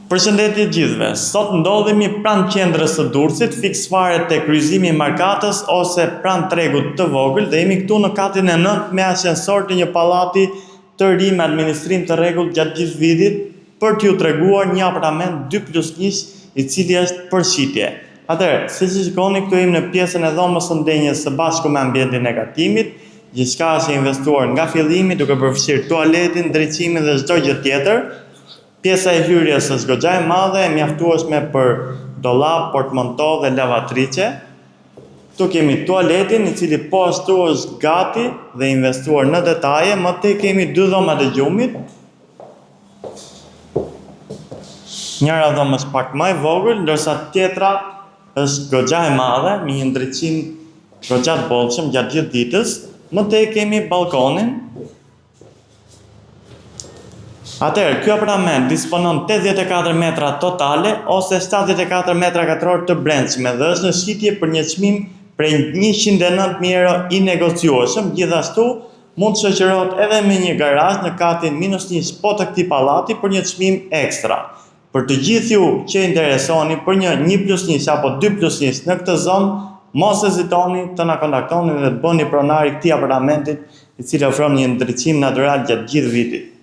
Përshëndetje gjithëve. Sot ndodhemi pranë qendrës së Durrësit, fiks fare te kryqëzimi i Markatës ose pranë tregut të vogël dhe jemi këtu në katin e 9 me ascensor të një pallati të ri me administrim të rregullt gjatë gjithë vitit për t'ju treguar një apartament 2+1 i cili është për shitje. Atëherë, siç e shikoni këtu jemi në pjesën e dhomës së ndenjës së bashku me ambientin e gatimit. Gjithçka është investuar nga fillimi duke përfshirë tualetin, drejcimin dhe çdo gjë tjetër. Pjesa e hyrjes është goxha e madhe, e mjaftueshme për dollap, portmanto dhe lavatriçe. Këtu kemi tualetin i cili po ashtu është gati dhe investuar në detaje. Më tej kemi dy dhoma të gjumit. Njëra dhomë është pak më e vogël, ndërsa tjetra është goxha e madhe, me një ndriçim goxha të bollshëm gjatë gjithë ditës. Më tej kemi balkonin. Atëherë, ky apartament disponon 84 metra totale ose 74 metra katror të brendshme dhe është në shitje për një çmim prej 109.000 euro i negociueshëm. Gjithashtu, mund të shoqërohet edhe me një garazh në katin -1 po të këtij pallati për një çmim ekstra. Për të gjithë ju që interesoni për një 1+1 apo 2+1 në këtë zonë, mos hezitoni të na kontaktoni dhe të bëni pronari këtij apartamentit i cili ofron një ndriçim natyral gjatë gjithë vitit.